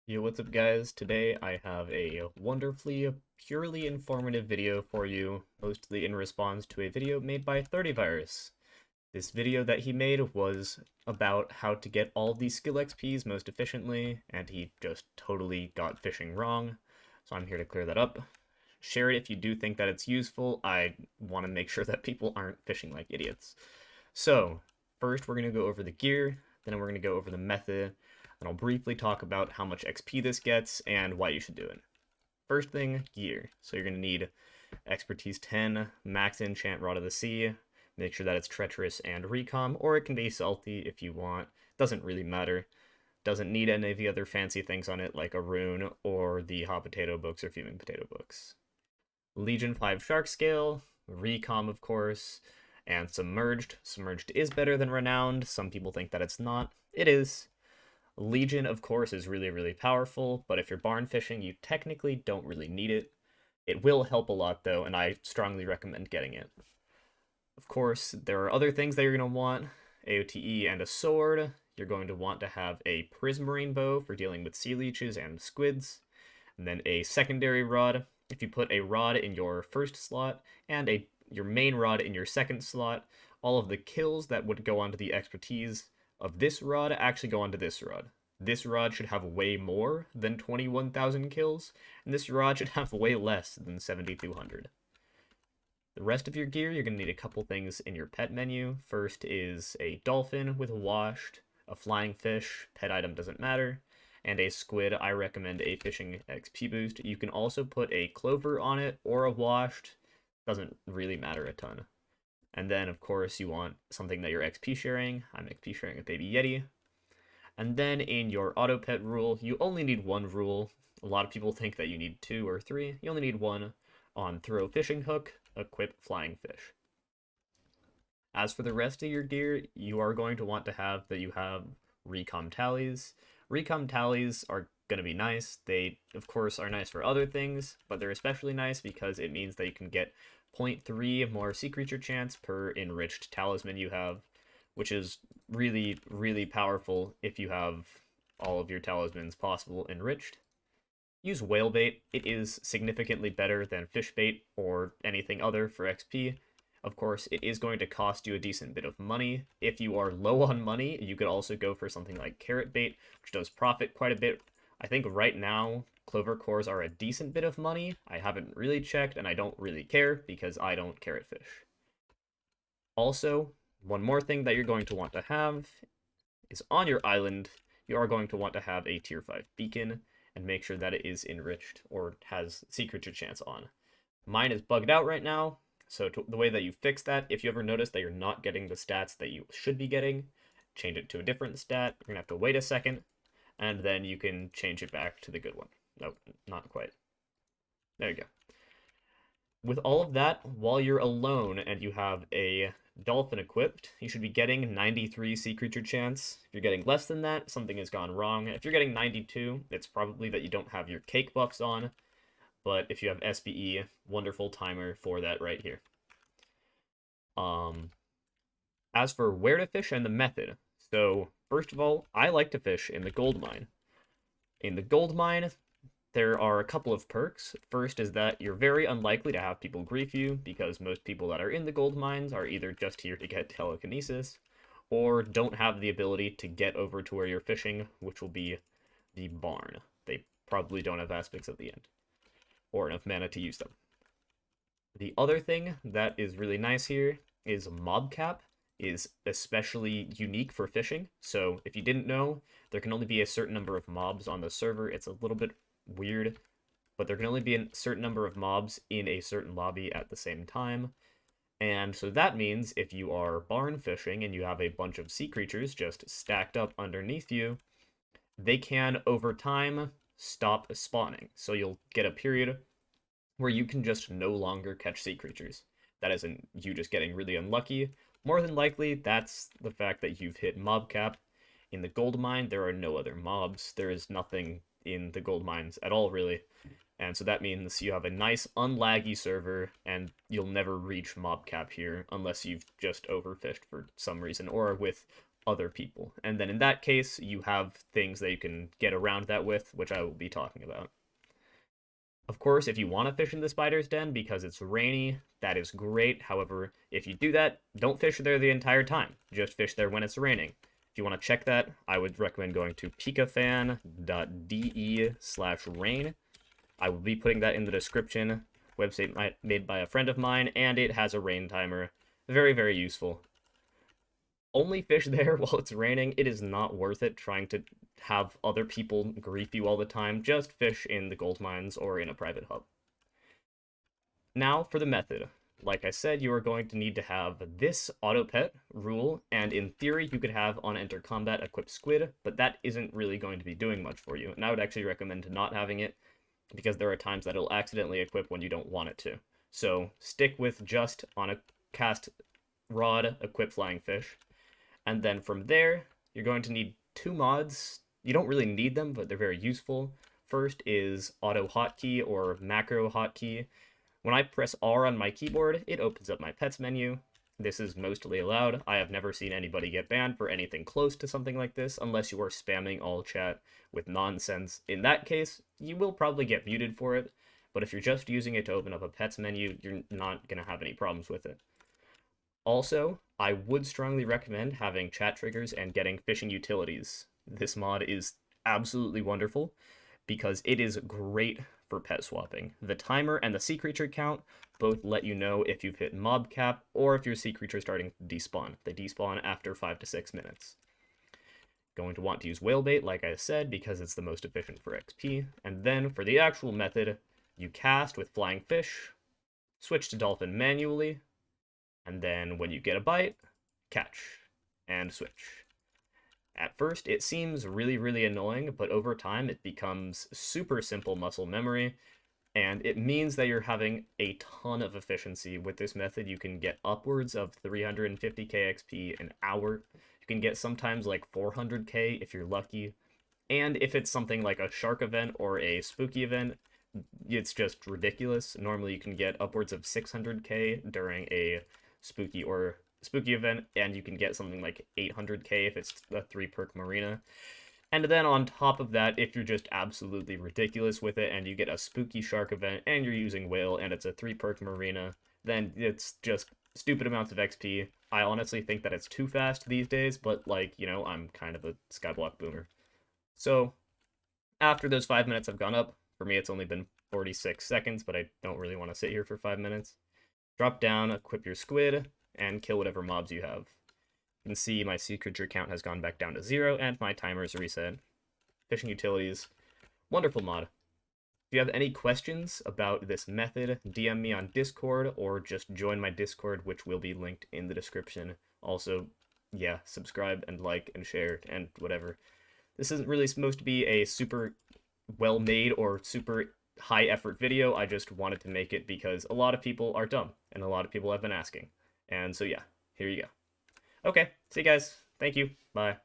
Yo, what's up guys? Today I have a wonderfully, purely informative video for you, mostly in response to a video made by thirtyvirus. This video that he made was about how to get all the skill XPs most efficiently, and he just totally got fishing wrong, so I'm here to clear that up. Share it if you do think that it's useful. I want to make sure that people aren't fishing like idiots. So, first we're going to go over the gear, then we're going to go over the method, and I'll briefly talk about how much XP this gets and why you should do it. First thing, gear. So you're going to need expertise 10, max enchant Rod of the Sea, make sure that it's treacherous and recom, or it can be stealthy if you want. Doesn't really matter. Doesn't need any of the other fancy things on it like a rune or the hot potato books or fuming potato books. Legion 5 shark scale, recom of course, and submerged. Submerged is better than renowned. Some people think that it's not. It is. Legion, of course, is really, really powerful, but if you're barn fishing, you technically don't really need it. It will help a lot, though, and I strongly recommend getting it. Of course, there are other things that you're going to want. AOTE and a sword. You're going to want to have a prismarine bow for dealing with sea leeches and squids. And then a secondary rod. If you put a rod in your first slot and your main rod in your second slot, all of the kills that would go onto the expertise of this rod actually go onto this rod. This rod should have way more than 21,000 kills, and this rod should have way less than 7,200. The rest of your gear, you're going to need a couple things in your pet menu. First is a dolphin with washed, a flying fish, pet item doesn't matter, and a squid. I recommend a fishing XP boost. You can also put a clover on it or a washed, doesn't really matter a ton. And then, of course, you want something that you're XP sharing. I'm XP sharing a baby yeti. And then in your auto pet rule, you only need one rule. A lot of people think that you need 2 or 3. You only need one on throw fishing hook, equip flying fish. As for the rest of your gear, you are going to want to have that you have recom tallies. Recom tallies are going to be nice. They, of course, are nice for other things, but they're especially nice because it means that you can get 0.3 more sea creature chance per enriched talisman you have, which is really, really powerful if you have all of your talismans possible enriched. Use whale bait. It is significantly better than fish bait or anything other for XP. Of course, it is going to cost you a decent bit of money. If you are low on money, you could also go for something like carrot bait, which does profit quite a bit. I think right now, clover cores are a decent bit of money. I haven't really checked, and I don't really care because I don't carrot fish. Also, one more thing that you're going to want to have is on your island, you are going to want to have a tier 5 beacon and make sure that it is enriched or has sea creature chance on. Mine is bugged out right now, so the way that you fix that, if you ever notice that you're not getting the stats that you should be getting, change it to a different stat. You're going to have to wait a second, and then you can change it back to the good one. Nope, not quite. There you go. With all of that, while you're alone and you have a dolphin equipped, you should be getting 93 sea creature chance. If you're getting less than that, something has gone wrong. If you're getting 92, it's probably that you don't have your cake buffs on. But if you have SBE, wonderful timer for that right here. As for where to fish and the method, so first of all, I like to fish in the gold mine. In the gold mine, there are a couple of perks. First is that you're very unlikely to have people grief you because most people that are in the gold mines are either just here to get telekinesis or don't have the ability to get over to where you're fishing, which will be the barn. They probably don't have aspects at the end or enough mana to use them. The other thing that is really nice here is mob cap is especially unique for fishing. So if you didn't know, there can only be a certain number of mobs on the server. It's a little bit weird, but there can only be a certain number of mobs in a certain lobby at the same time. And so that means if you are barn fishing and you have a bunch of sea creatures just stacked up underneath you, they can, over time, stop spawning. So you'll get a period where you can just no longer catch sea creatures. That isn't you just getting really unlucky. More than likely, that's the fact that you've hit mob cap. In the gold mine, there are no other mobs. There is nothing in the gold mines at all, really. And so that means you have a nice unlaggy server, and you'll never reach mob cap here unless you've just overfished for some reason, or with other people. And then in that case, you have things that you can get around that with, which I will be talking about. Of course, if you want to fish in the spider's den because it's rainy, that is great. However, if you do that, don't fish there the entire time. Just fish there when it's raining. If you want to check that, I would recommend going to pikafan.de/rain. I will be putting that in the description. Website made by a friend of mine, and it has a rain timer. Very, very useful. Only fish there while it's raining. It is not worth it trying to have other people grief you all the time. Just fish in the gold mines or in a private hub. Now for the method. Like I said, you are going to need to have this auto pet rule, and in theory you could have on enter combat equip squid, but that isn't really going to be doing much for you, and I would actually recommend not having it, because there are times that it'll accidentally equip when you don't want it to. So stick with just on a cast rod equip flying fish, and then from there you're going to need two mods. You don't really need them, but they're very useful. First is auto hotkey or macro hotkey. When I press R on my keyboard, it opens up my pets menu. This is mostly allowed. I have never seen anybody get banned for anything close to something like this, unless you are spamming all chat with nonsense. In that case, you will probably get muted for it, but if you're just using it to open up a pets menu, you're not going to have any problems with it. Also, I would strongly recommend having chat triggers and getting fishing utilities. This mod is absolutely wonderful because it is great for pet swapping. The timer and the sea creature count both let you know if you've hit mob cap or if your sea creature is starting to despawn. They despawn after 5 to 6 minutes. Going to want to use whale bait, like I said, because it's the most efficient for XP. And then for the actual method, you cast with flying fish, switch to dolphin manually, and then when you get a bite, catch and switch. At first, it seems really, really annoying, but over time, it becomes super simple muscle memory, and it means that you're having a ton of efficiency. With this method, you can get upwards of 350k XP an hour. You can get sometimes like 400k if you're lucky, and if it's something like a shark event or a spooky event, it's just ridiculous. Normally, you can get upwards of 600k during a spooky event, and you can get something like 800k if it's a 3-perk marina. And then on top of that, if you're just absolutely ridiculous with it and you get a spooky shark event and you're using whale and it's a 3-perk marina, then it's just stupid amounts of XP. I honestly think that it's too fast these days, but like, you know, I'm kind of a skyblock boomer. So after those 5 minutes have gone up, for me it's only been 46 seconds, but I don't really want to sit here for 5 minutes. Drop down, equip your squid, and kill whatever mobs you have. You can see my sea creature count has gone back down to 0, and my timer is reset. Fishing utilities, wonderful mod. If you have any questions about this method, DM me on Discord, or just join my Discord, which will be linked in the description. Also, yeah, subscribe and like and share and whatever. This isn't really supposed to be a super well-made or super high-effort video. I just wanted to make it because a lot of people are dumb, and a lot of people have been asking. And so yeah, here you go. Okay, see you guys. Thank you. Bye.